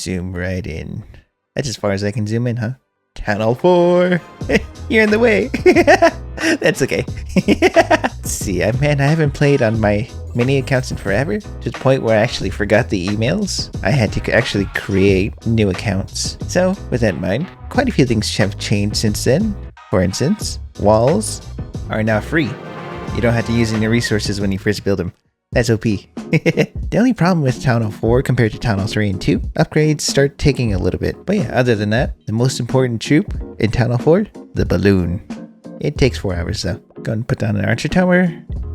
zoom right in. That's as far as I can zoom in, huh? Town Hall 4! You're in the way! That's okay. Let's see, I haven't played on my mini accounts in forever, to the point where I actually forgot the emails. I had to actually create new accounts. So, with that in mind, quite a few things have changed since then. For instance, walls are now free. You don't have to use any resources when you first build them. That's OP. The only problem with Town Hall 4 compared to Town Hall 3 and 2, upgrades start taking a little bit. But yeah, other than that, the most important troop in Town Hall 4, the balloon. It takes 4 hours though. Go and put down an archer tower,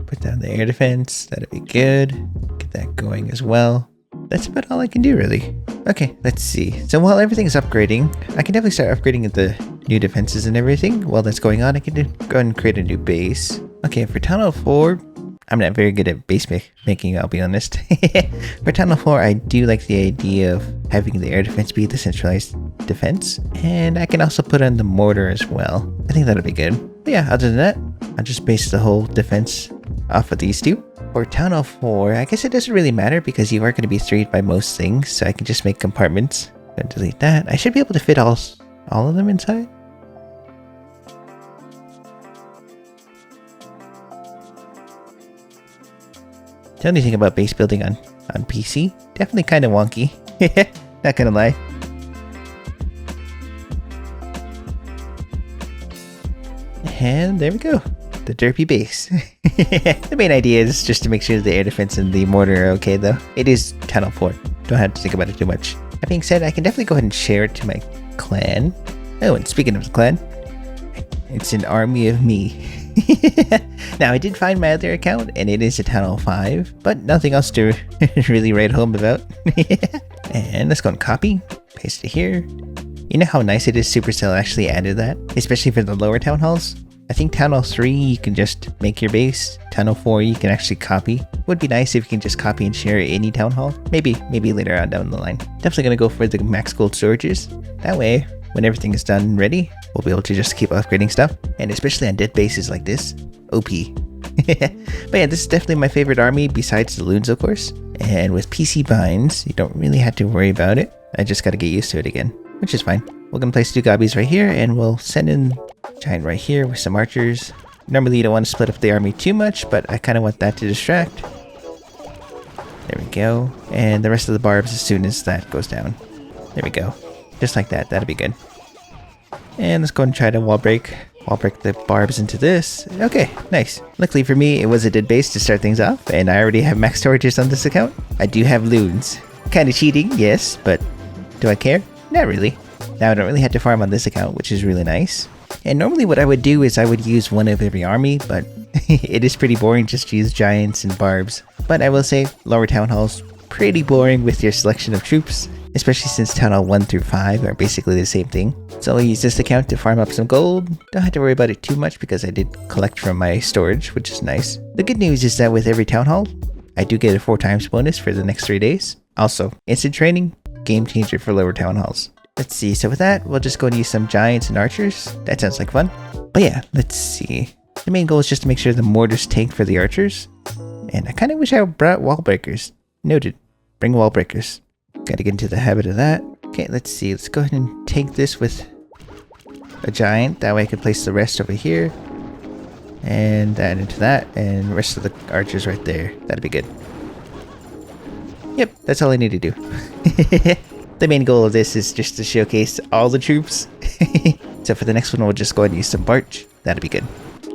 put down the air defense, that'll be good. Get that going as well. That's about all I can do really. Okay, let's see. So while everything's upgrading, I can definitely start upgrading the new defenses and everything. While that's going on, I can go ahead and create a new base. Okay, for Town Hall 4, I'm not very good at base making, I'll be honest. For Town Hall 4, I do like the idea of having the air defense be the centralized defense. And I can also put on the mortar as well. I think that'll be good. But yeah, other than that, I'll just base the whole defense off of these two. For Town Hall 4, I guess it doesn't really matter because you are going to be threed by most things. So I can just make compartments. Gonna delete that. I should be able to fit all of them inside. The only thing about base building on PC, definitely kind of wonky. Not gonna lie. And there we go. The Derpy base. The main idea is just to make sure the air defense and the mortar are okay though. It is Town Hall 4. Don't have to think about it too much. That being said, I can definitely go ahead and share it to my clan. Oh, and speaking of the clan, it's an army of me. Now, I did find my other account, and it is a Town Hall 5, but nothing else to really write home about. And let's go and copy, paste it here. You know how nice it is Supercell actually added that, especially for the lower town halls? I think Town Hall 3, you can just make your base. Town Hall 4, you can actually copy. Would be nice if you can just copy and share any town hall. Maybe later on down the line. Definitely gonna go for the max gold storages. That way, when everything is done and ready, we'll be able to just keep upgrading stuff. And especially on dead bases like this, OP. But yeah, this is definitely my favorite army besides the loons, of course. And with PC binds, you don't really have to worry about it. I just gotta get used to it again, which is fine. We're gonna place 2 gobbies right here, and we'll send in giant right here with some archers. Normally you don't want to split up the army too much, but I kind of want that to distract. There we go. And the rest of the barbs as soon as that goes down. There we go. Just like that, that'll be good. And let's go and try to wall break the barbs into this. Okay, nice. Luckily for me, it was a dead base to start things off, and I already have max storages on this account. I do have loons. Kind of cheating, yes, but do I care? Not really. Now I don't really have to farm on this account, which is really nice. And normally what I would do is I would use one of every army, but it is pretty boring just to use giants and barbs. But I will say, lower town halls, pretty boring with your selection of troops. Especially since Town Hall 1 through 5 are basically the same thing. So I'll use this account to farm up some gold. Don't have to worry about it too much because I did collect from my storage, which is nice. The good news is that with every town hall, I do get a 4 times bonus for the next 3 days. Also, instant training, game changer for lower town halls. Let's see, so with that, we'll just go and use some giants and archers. That sounds like fun. But yeah, let's see. The main goal is just to make sure the mortars tank for the archers. And I kind of wish I brought wall breakers. Noted. Bring wall breakers. Gotta get into the habit of that. Okay, let's see. Let's go ahead and take this with a giant. That way I can place the rest over here. And that into that. And the rest of the archers right there. That'd be good. Yep, that's all I need to do. The main goal of this is just to showcase all the troops. So for the next one, we'll just go ahead and use some Barch. That'd be good.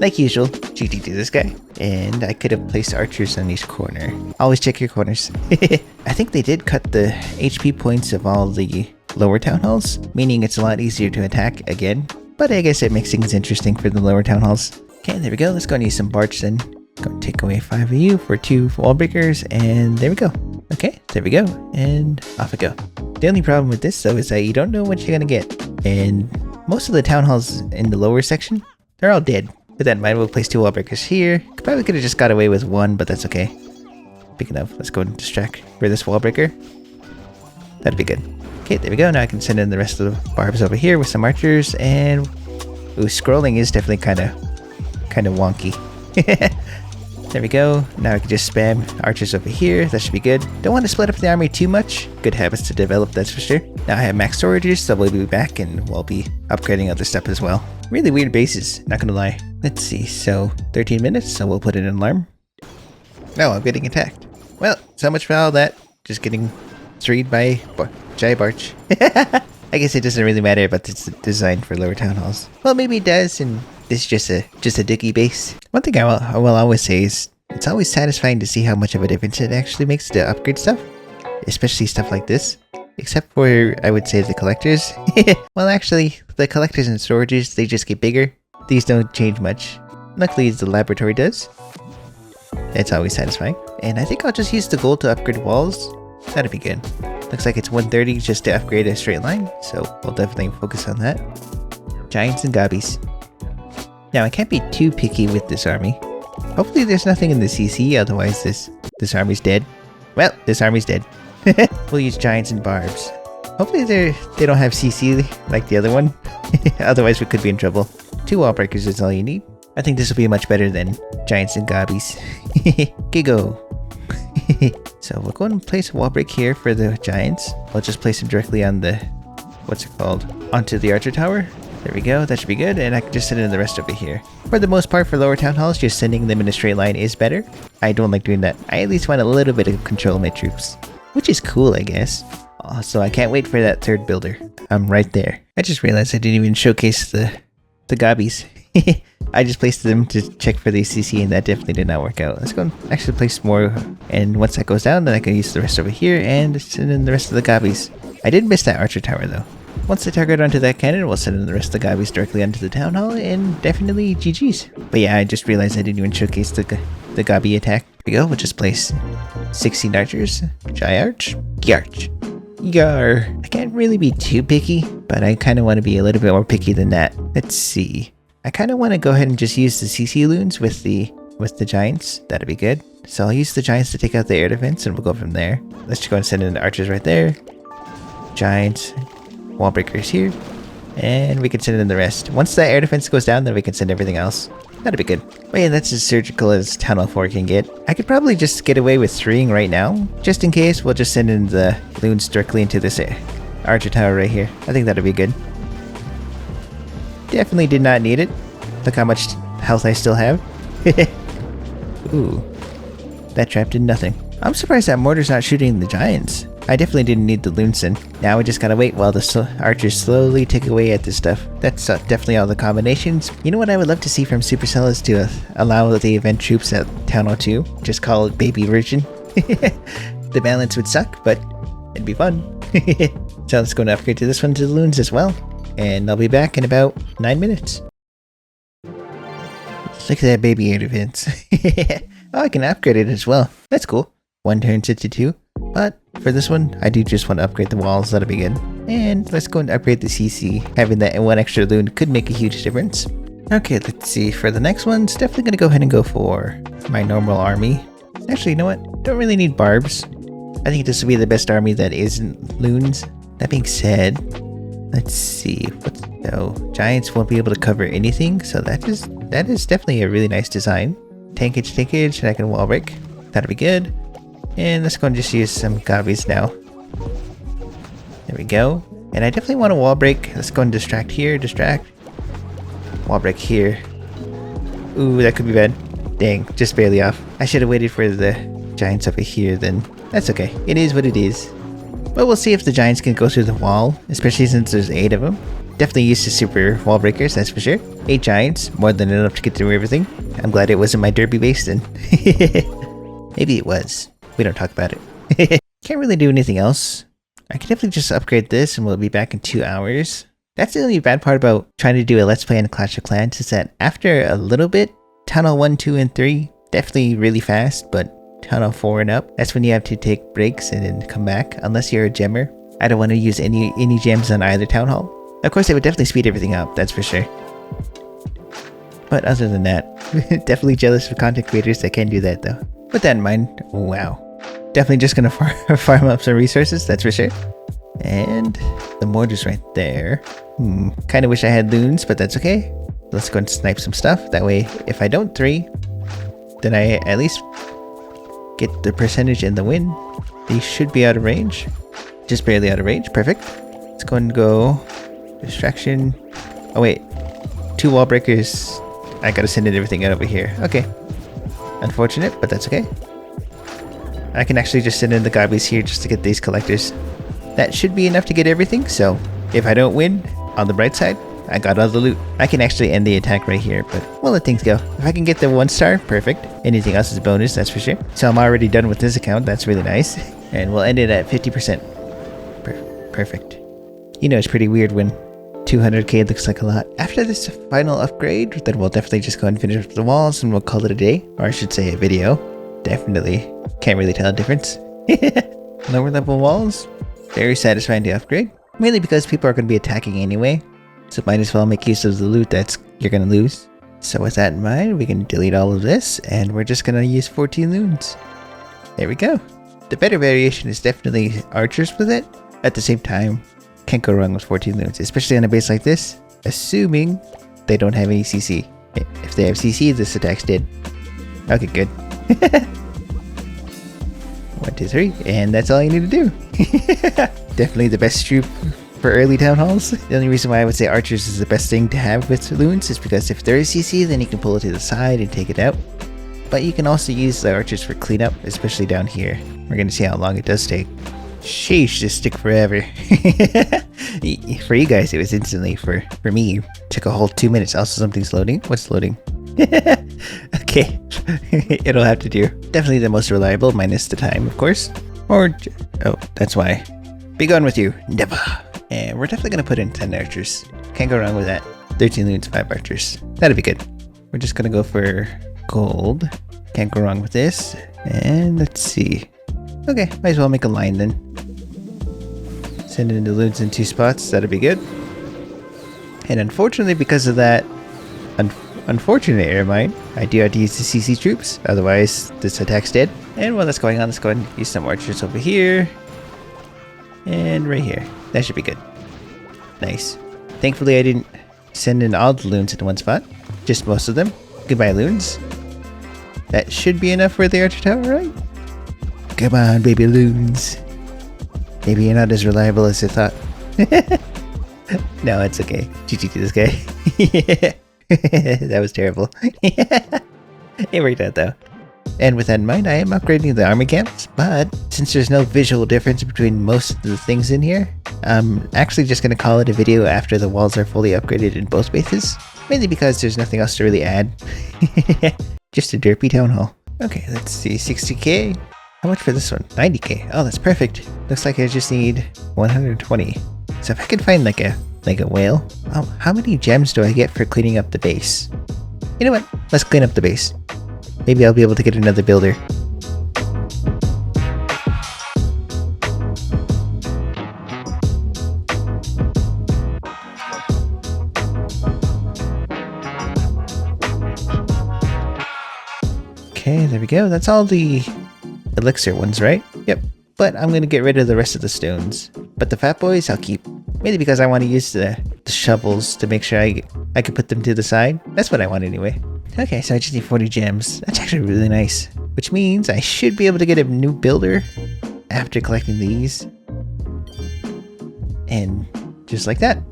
Like usual, GG to this guy. And I could have placed archers on each corner. Always check your corners. I think they did cut the HP points of all the lower town halls, meaning it's a lot easier to attack again. But I guess it makes things interesting for the lower town halls. Okay, there we go. Let's go and use some Barch then. Go and take away 5 of you for 2 wall breakers, and there we go. Okay, there we go, and off we go. The only problem with this though is that you don't know what you're gonna get. And most of the town halls in the lower section, they're all dead. With that in mind, we'll place 2 wall breakers here. Probably could have just got away with 1, but that's okay. Speaking of, let's go and distract for this wall breaker. That'd be good. Okay, there we go. Now I can send in the rest of the barbs over here with some archers, and ooh, scrolling is definitely kind of wonky. There we go. Now I can just spam archers over here. That should be good. Don't want to split up the army too much. Good habits to develop, that's for sure. Now I have max storages, so we'll be back and we'll be upgrading other stuff as well. Really weird bases, not gonna lie. Let's see, so 13 minutes, so we'll put in an alarm. Oh, I'm getting attacked. Well, so much for all that. Just getting freed by Jai Barch. I guess it doesn't really matter about this design for lower town halls. Well, maybe it does, and this is just a dookie base. One thing I will always say is it's always satisfying to see how much of a difference it actually makes to upgrade stuff, especially stuff like this. Except for, I would say, the collectors. Well, actually, the collectors and storages, they just get bigger. These don't change much. Luckily, the laboratory does. It's always satisfying. And I think I'll just use the gold to upgrade walls. That'd be good. Looks like it's 130 just to upgrade a straight line, so we'll definitely focus on that. Giants and gobbies. Now, I can't be too picky with this army. Hopefully there's nothing in the CC, otherwise this army's dead. Well, this army's dead. We'll use giants and barbs. Hopefully they don't have CC like the other one. Otherwise we could be in trouble. 2 wall breakers is all you need. I think this will be much better than giants and gobbies. Gigo. So we'll go and place a wall break here for the giants. I'll just place them directly on the, what's it called? Onto the archer tower. There we go, that should be good, and I can just send in the rest over here. For the most part, for lower town halls, just sending them in a straight line is better. I don't like doing that. I at least want a little bit of control of my troops. Which is cool, I guess. So I can't wait for that third builder. I'm right there. I just realized I didn't even showcase the gobbies. I just placed them to check for the CC, and that definitely did not work out. Let's go and actually place more, and once that goes down, then I can use the rest over here and send in the rest of the gobbies. I did miss that archer tower though. Once they target onto that cannon, we'll send in the rest of the gobbies directly onto the town hall, and definitely GG's. But yeah, I just realized I didn't even showcase the gobby attack. Here we go, we'll just place 16 archers. Jai Arch. Yarch. Yar. I can't really be too picky, but I kind of want to be a little bit more picky than that. Let's see. I kind of want to go ahead and just use the CC loons with the giants. That'd be good. So I'll use the giants to take out the air defense, and we'll go from there. Let's just go and send in the archers right there. Giants. Wall breakers here, and we can send in the rest. Once that air defense goes down, then we can send everything else. That'd be good. But yeah, that's as surgical as Town Hall 4 can get. I could probably just get away with 3ing right now. Just in case, we'll just send in the loons directly into this archer tower right here. I think that'd be good. Definitely did not need it. Look how much health I still have. Ooh. That trap did nothing. I'm surprised that mortar's not shooting the giants. I definitely didn't need the Loonson. Now we just gotta wait while the archers slowly tick away at this stuff. That's definitely all the combinations. You know what I would love to see from Supercell is to allow the event troops at Town Hall 2. Just call it Baby Version. The balance would suck, but it'd be fun. So let's go and upgrade to this one to the Loons as well. And I'll be back in about 9 minutes. Look at that baby air defense. Oh, I can upgrade it as well. That's cool. 1 turns it to 2. But for this one, I do just want to upgrade the walls. That'll be good. And let's go and upgrade the CC. Having that 1 extra loon could make a huge difference. Okay, let's see. For the next one, it's definitely going to go ahead and go for my normal army. Actually, you know what? Don't really need barbs. I think this will be the best army that isn't loons. That being said, let's see. No, giants won't be able to cover anything. So that is definitely a really nice design. Tankage, and I can wall break. That'll be good. And let's go and just use some gobbies now. There we go. And I definitely want a wall break. Let's go and distract here, distract. Wall break here. Ooh, that could be bad. Dang, just barely off. I should have waited for the giants over here then. That's okay. It is what it is. But we'll see if the giants can go through the wall, especially since there's 8 of them. Definitely used to super wall breakers, that's for sure. 8 giants, more than enough to get through everything. I'm glad it wasn't my Derpy base then. Maybe it was. We don't talk about it. Can't really do anything else. I can definitely just upgrade this and we'll be back in 2 hours. That's the only bad part about trying to do a Let's Play in Clash of Clans is that after a little bit, Town Hall 1, 2, and 3, definitely really fast, but Town Hall 4 and up, that's when you have to take breaks and then come back, unless you're a gemmer. I don't want to use any gems on either Town Hall. Of course, it would definitely speed everything up, that's for sure. But other than that, definitely jealous of content creators that can do that though. With that in mind, wow. Definitely just gonna farm up some resources, that's for sure. And the mortar's right there. Kind of wish I had loons, but that's okay. Let's go and snipe some stuff. That way, if I don't 3, then I at least get the percentage in the win. They should be out of range. Just barely out of range. Perfect. Let's go and go distraction. Oh wait, 2 wall breakers. I gotta send everything out over here. Okay. Unfortunate, but that's okay. I can actually just send in the goblins here just to get these collectors. That should be enough to get everything, so if I don't win, on the bright side, I got all the loot. I can actually end the attack right here, but we'll let things go. If I can get the 1 star, perfect. Anything else is a bonus, that's for sure. So I'm already done with this account, that's really nice. And we'll end it at 50%. Perfect. You know, it's pretty weird when 200k looks like a lot. After this final upgrade, then we'll definitely just go and finish up the walls and we'll call it a day. Or I should say a video. Definitely can't really tell a difference. Lower level walls, very satisfying to upgrade. Mainly because people are going to be attacking anyway. So might as well make use of the loot that's you're going to lose. So with that in mind, we can delete all of this and we're just going to use 14 loons. There we go. The better variation is definitely archers with it. At the same time, can't go wrong with 14 loons, especially on a base like this, assuming they don't have any CC. If they have CC, this attack's dead. Okay, good. 1, 2, 3, and that's all you need to do. Definitely the best troop for early town halls. The only reason why I would say archers is the best thing to have with loons is because if there is CC, then you can pull it to the side and take it out. But you can also use the archers for cleanup, especially down here. We're gonna see how long it does take. Sheesh, this took forever. For you guys, it was instantly. For me, it took a whole 2 minutes. Also, something's loading. What's loading? Okay, it'll have to do. Definitely the most reliable, minus the time, of course. Or, oh, that's why. Be gone with you, never. And we're definitely gonna put in 10 archers. Can't go wrong with that. 13 loons, 5 archers. That'll be good. We're just gonna go for gold. Can't go wrong with this. And let's see. Okay, might as well make a line then. Send in the loons in 2 spots, that'll be good. And unfortunately, because of that unfortunate error of mine, I do have to use the CC troops, otherwise this attack's dead. And while that's going on, let's go ahead and use some archers over here. And right here. That should be good. Nice. Thankfully, I didn't send in all the loons in 1 spot, just most of them. Goodbye, loons. That should be enough for the archer tower, right? Come on, baby loons. Maybe you're not as reliable as I thought. No, it's okay. GG to this guy. That was terrible. It worked out though. And with that in mind, I am upgrading the army camps, but since there's no visual difference between most of the things in here, I'm actually just going to call it a video after the walls are fully upgraded in both bases. Mainly because there's nothing else to really add. Just a derpy town hall. Okay, let's see, 60k. How much for this one? 90k. Oh, that's perfect. Looks like I just need 120. So if I can find like a whale. Oh, how many gems do I get for cleaning up the base? You know what? Let's clean up the base. Maybe I'll be able to get another builder. Okay, there we go. That's all the elixir ones, right? Yep. But I'm going to get rid of the rest of the stones. But the fat boys, I'll keep. Mainly because I want to use the shovels to make sure I can put them to the side. That's what I want anyway. Okay, so I just need 40 gems. That's actually really nice. Which means I should be able to get a new builder after collecting these. And just like that.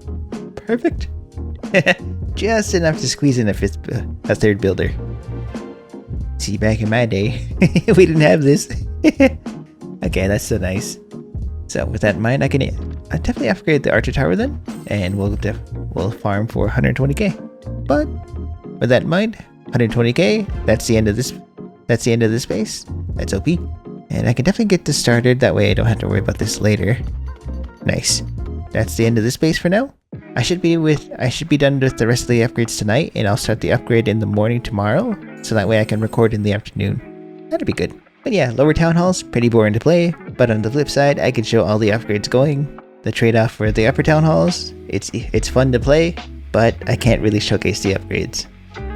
Perfect. Just enough to squeeze in a third builder. See, back in my day, we didn't have this. Okay, that's so nice. So with that in mind, I can definitely upgrade the archer tower then, and we'll farm for 120k. But with that in mind, 120k. That's the end of this. That's the end of this base. That's OP, and I can definitely get this started. That way, I don't have to worry about this later. Nice. That's the end of this base for now. I should be done with the rest of the upgrades tonight, and I'll start the upgrade in the morning tomorrow, so that way I can record in the afternoon. That'll be good. But yeah, lower town halls, pretty boring to play, but on the flip side, I can show all the upgrades going. The trade-off for the upper town halls, it's fun to play, but I can't really showcase the upgrades.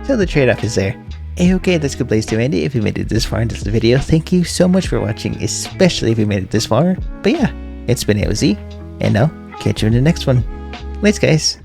So the trade-off is there. Okay, that's a good place to end it if you made it this far into the video. Thank you so much for watching, especially if you made it this far. But yeah, it's been AOZ, and I'll catch you in the next one. Later, guys.